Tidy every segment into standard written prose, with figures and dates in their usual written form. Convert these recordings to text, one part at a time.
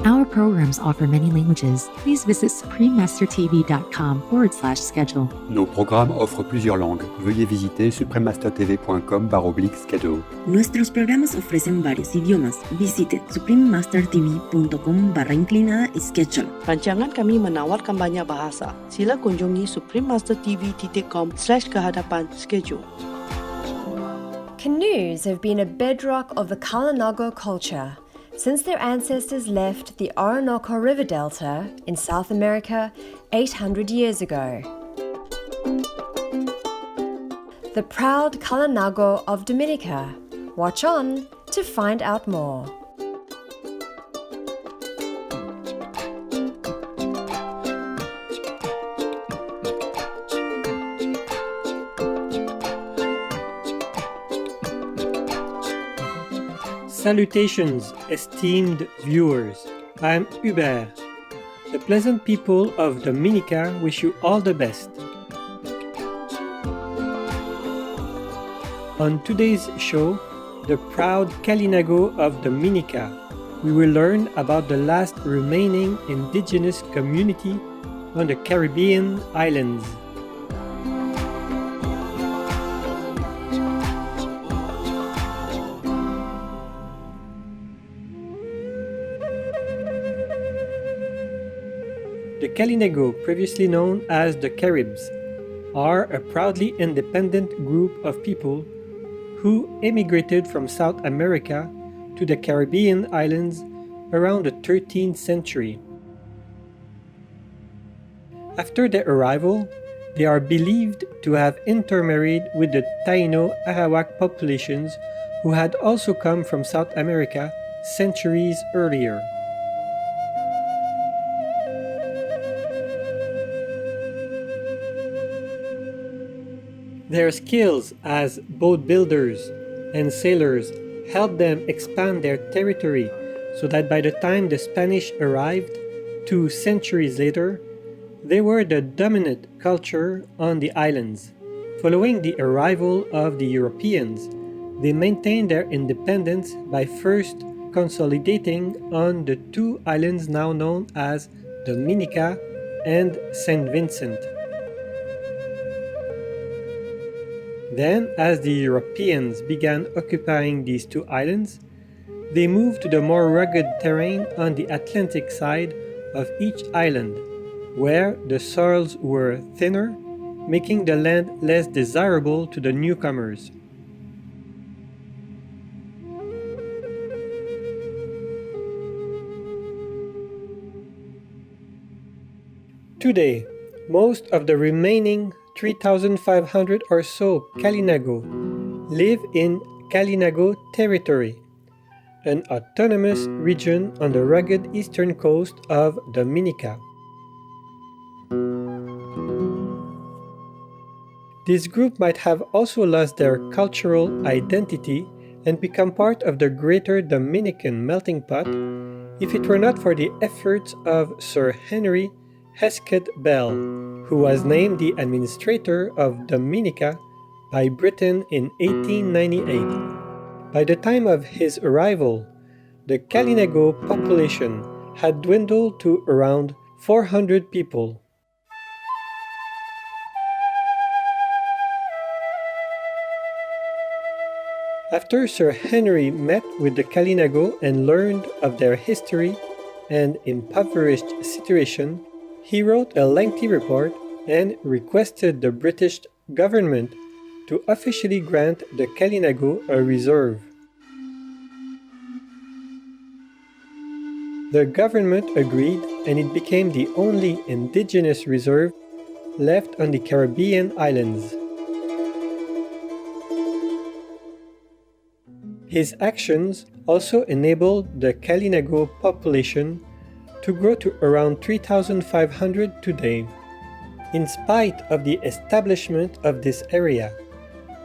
Our programs offer many languages. Please visit suprememastertv.com/schedule. Nos programmes offrent plusieurs langues. Veuillez visiter suprememastertv.com/schedule. Nuestros programas ofrecen varios idiomas. Visite suprememastertv.com/schedule. Rancangan kami menawarkan banyak bahasa. Sila kunjungi suprememastertv.com/kehadapan-schedule. Canoes have been a bedrock of the Kalinago culture since their ancestors left the Orinoco River Delta in South America 800 years ago. The proud Kalinago of Dominica. Watch on to find out more. Salutations, esteemed viewers. I'm Hubert. The pleasant people of Dominica wish you all the best. On today's show, the proud Kalinago of Dominica, we will learn about the last remaining indigenous community on the Caribbean islands. The Kalinago, previously known as the Caribs, are a proudly independent group of people who emigrated from South America to the Caribbean islands around the 13th century. After their arrival, they are believed to have intermarried with the Taino Arawak populations who had also come from South America centuries earlier. Their skills as boat builders and sailors helped them expand their territory so that by the time the Spanish arrived, 2 centuries later, they were the dominant culture on the islands. Following the arrival of the Europeans, they maintained their independence by first consolidating on the 2 islands now known as Dominica and St. Vincent. Then, as the Europeans began occupying these 2 islands, they moved to the more rugged terrain on the Atlantic side of each island, where the soils were thinner, making the land less desirable to the newcomers. Today, most of the remaining 3,500 or so Kalinago live in Kalinago Territory, an autonomous region on the rugged eastern coast of Dominica. This group might have also lost their cultural identity and become part of the greater Dominican melting pot if it were not for the efforts of Sir Henry Hesketh Bell, who was named the administrator of Dominica by Britain in 1898. By the time of his arrival, the Kalinago population had dwindled to around 400 people. After Sir Henry met with the Kalinago and learned of their history and impoverished situation, he wrote a lengthy report and requested the British government to officially grant the Kalinago a reserve. The government agreed, and it became the only indigenous reserve left on the Caribbean islands. His actions also enabled the Kalinago population to grow to around 3,500 today. In spite of the establishment of this area,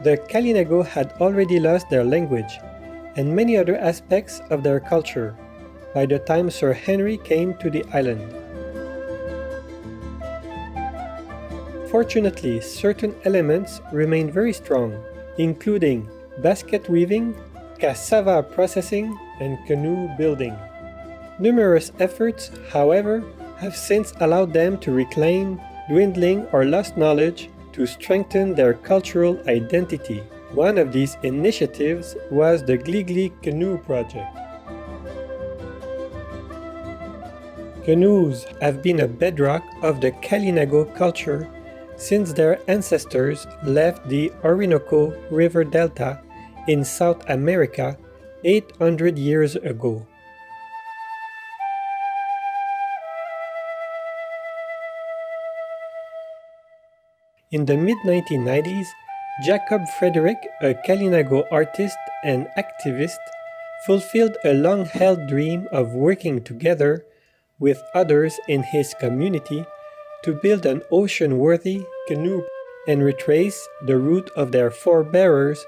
the Kalinago had already lost their language and many other aspects of their culture by the time Sir Henry came to the island. Fortunately, certain elements remain very strong, including basket weaving, cassava processing, and canoe building. Numerous efforts, however, have since allowed them to reclaim dwindling or lost knowledge to strengthen their cultural identity. One of these initiatives was the Gligli Canoe Project. Canoes have been a bedrock of the Kalinago culture since their ancestors left the Orinoco River Delta in South America 800 years ago. In the mid-1990s, Jacob Frederick, a Kalinago artist and activist, fulfilled a long-held dream of working together with others in his community to build an ocean-worthy canoe and retrace the route of their forebears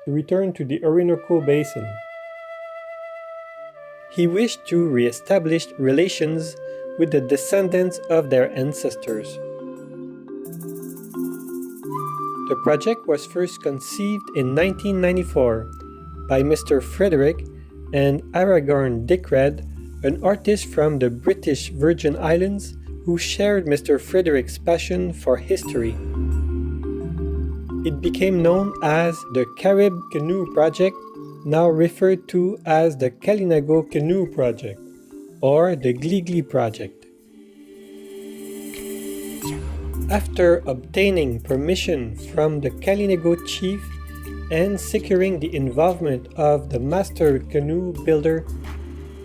to return to the Orinoco Basin. He wished to re-establish relations with the descendants of their ancestors. The project was first conceived in 1994 by Mr. Frederick and Aragorn Dickred, an artist from the British Virgin Islands who shared Mr. Frederick's passion for history. It became known as the Carib Canoe Project, now referred to as the Kalinago Canoe Project, or the Gligli Project. After obtaining permission from the Kalinago chief and securing the involvement of the master canoe builder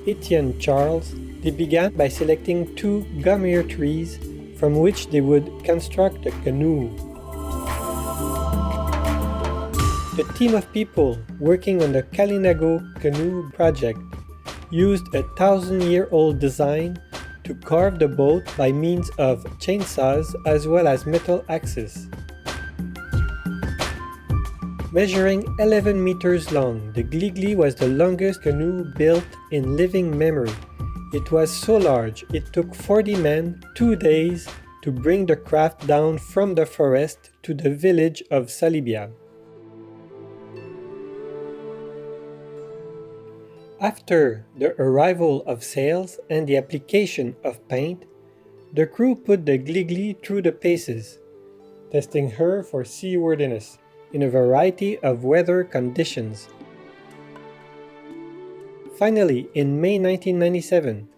Etienne Charles, they began by selecting 2 gommier trees from which they would construct a canoe. The team of people working on the Kalinago Canoe Project used a 1,000-year-old design to carve the boat by means of chainsaws as well as metal axes. Measuring 11 meters long, the Gligli was the longest canoe built in living memory. It was so large it took 40 men 2 days to bring the craft down from the forest to the village of Salibia. After the arrival of sails and the application of paint, the crew put the Gligli through the paces, testing her for seaworthiness in a variety of weather conditions. Finally, in May 1997,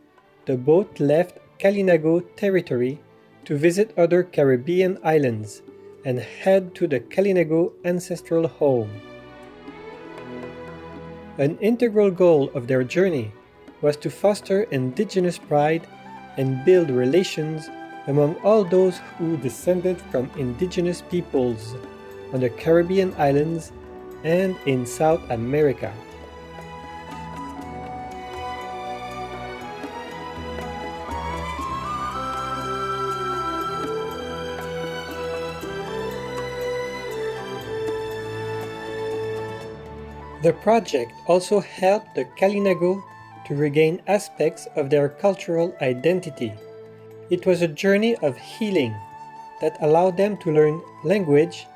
the boat left Kalinago territory to visit other Caribbean islands and head to the Kalinago ancestral home. An integral goal of their journey was to foster indigenous pride and build relations among all those who descended from indigenous peoples on the Caribbean islands and in South America. The project also helped the Kalinago to regain aspects of their cultural identity. It was a journey of healing that allowed them to learn language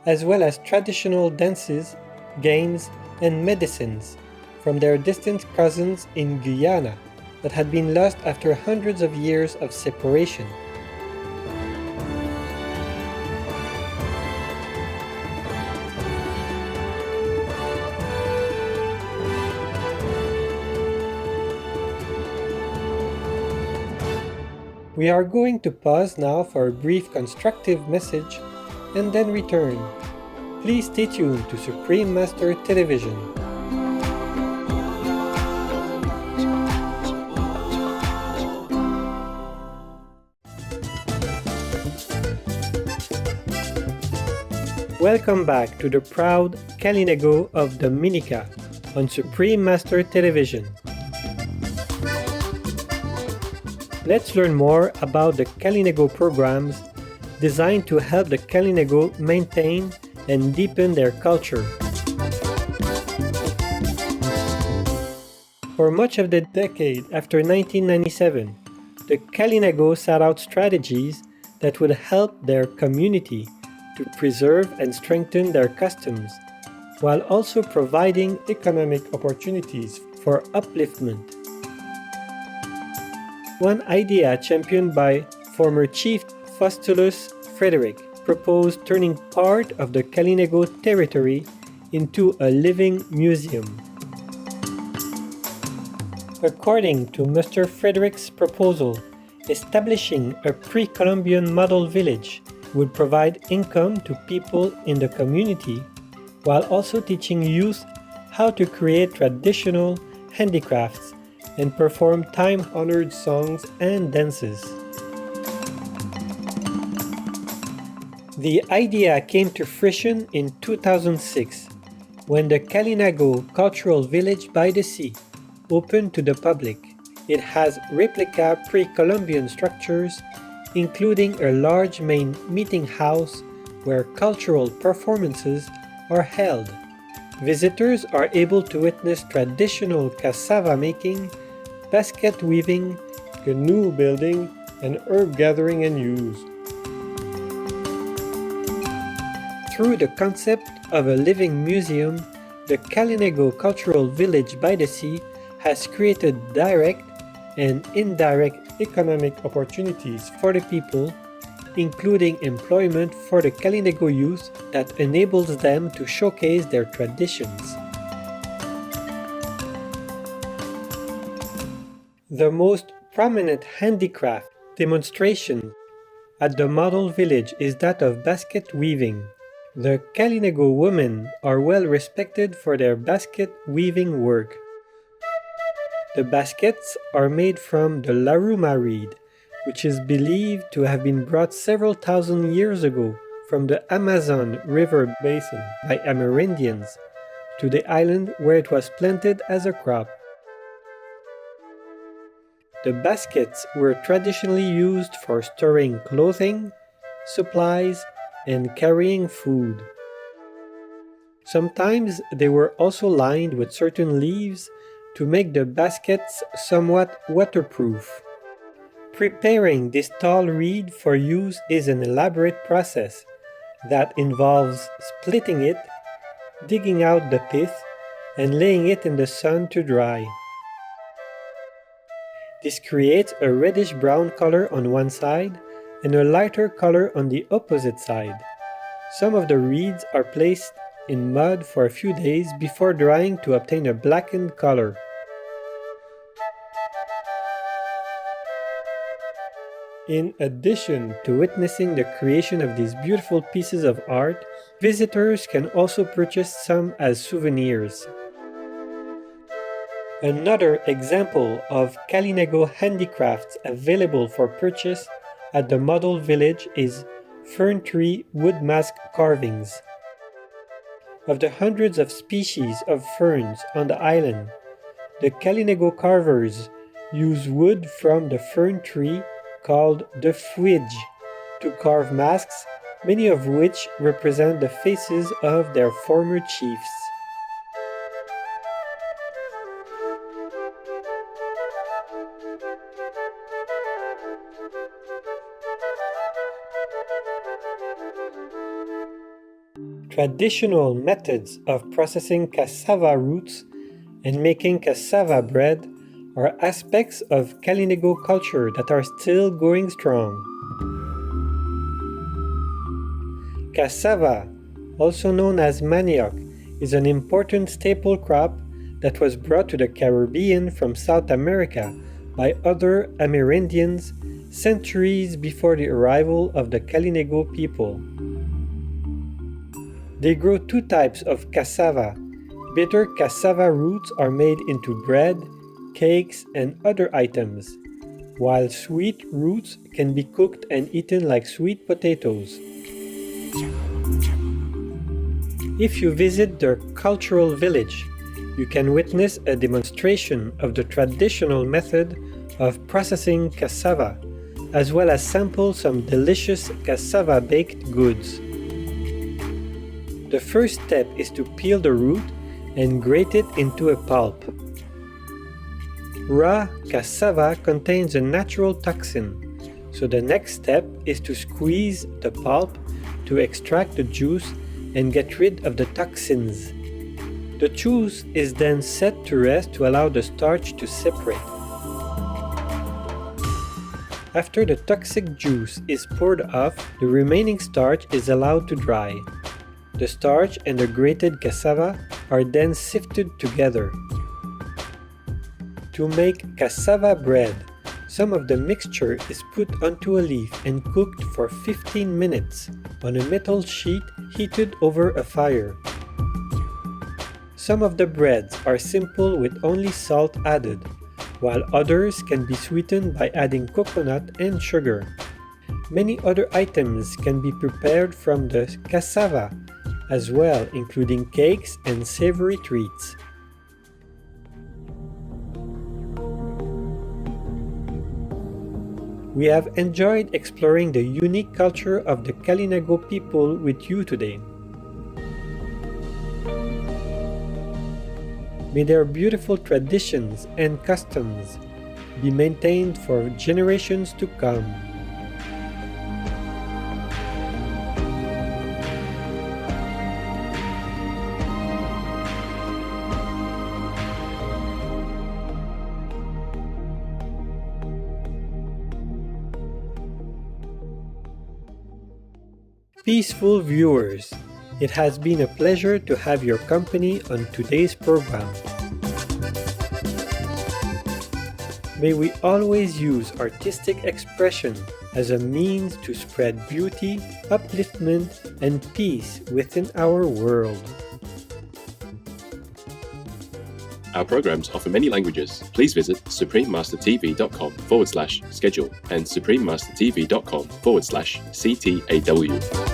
as well as traditional dances, games, and medicines from their distant cousins in Guyana that had been lost after hundreds of years of separation. We are going to pause now for a brief constructive message and then return. Please stay tuned to Supreme Master Television. Welcome back to the proud Kalinago of Dominica on Supreme Master Television. Let's learn more about the Kalinago programs designed to help the Kalinago maintain and deepen their culture. For much of the decade after 1997, the Kalinago sought out strategies that would help their community to preserve and strengthen their customs, while also providing economic opportunities for upliftment. One idea championed by former Chief Faustulus Frederick proposed turning part of the Kalinago territory into a living museum. According to Mr. Frederick's proposal, establishing a pre-Columbian model village would provide income to people in the community while also teaching youth how to create traditional handicrafts and perform time-honored songs and dances. The idea came to fruition in 2006 when the Kalinago Cultural Village by the Sea opened to the public. It has replica pre-Columbian structures, including a large main meeting house where cultural performances are held. Visitors are able to witness traditional cassava making, basket weaving, canoe building, and herb gathering and use. Through the concept of a living museum, the Kalinago Cultural Village by the Sea has created direct and indirect economic opportunities for the people, including employment for the Kalinago youth that enables them to showcase their traditions. The most prominent handicraft demonstration at the model village is that of basket weaving. The Kalinago women are well respected for their basket weaving work. The baskets are made from the laruma reed, which is believed to have been brought several thousand years ago from the Amazon River basin by Amerindians to the island where it was planted as a crop. The baskets were traditionally used for storing clothing, supplies, and carrying food. Sometimes they were also lined with certain leaves to make the baskets somewhat waterproof. Preparing this tall reed for use is an elaborate process that involves splitting it, digging out the pith, and laying it in the sun to dry. This creates a reddish-brown color on one side and a lighter color on the opposite side. Some of the reeds are placed in mud for a few days before drying to obtain a blackened color. In addition to witnessing the creation of these beautiful pieces of art, visitors can also purchase some as souvenirs. Another example of Kalinago handicrafts available for purchase at the model village is fern tree wood mask carvings. Of the hundreds of species of ferns on the island, the Kalinago carvers use wood from the fern tree called the fwidge to carve masks, many of which represent the faces of their former chiefs. Traditional methods of processing cassava roots and making cassava bread are aspects of Kalinago culture that are still going strong. Cassava, also known as manioc, is an important staple crop that was brought to the Caribbean from South America by other Amerindians centuries before the arrival of the Kalinago people. They grow two types of cassava. Bitter cassava roots are made into bread, cakes, and other items, while sweet roots can be cooked and eaten like sweet potatoes. If you visit the cultural village, you can witness a demonstration of the traditional method of processing cassava, as well as sample some delicious cassava baked goods. The first step is to peel the root and grate it into a pulp. Raw cassava contains a natural toxin, so the next step is to squeeze the pulp to extract the juice and get rid of the toxins. The juice is then set to rest to allow the starch to separate. After the toxic juice is poured off, the remaining starch is allowed to dry. The starch and the grated cassava are then sifted together. To make cassava bread, some of the mixture is put onto a leaf and cooked for 15 minutes on a metal sheet heated over a fire. Some of the breads are simple with only salt added, while others can be sweetened by adding coconut and sugar. Many other items can be prepared from the cassava as well, including cakes and savory treats. We have enjoyed exploring the unique culture of the Kalinago people with you today. May their beautiful traditions and customs be maintained for generations to come. Peaceful viewers, it has been a pleasure to have your company on today's program. May we always use artistic expression as a means to spread beauty, upliftment, and peace within our world. Our programs offer many languages. Please visit suprememastertv.com/schedule and suprememastertv.com/CTAW.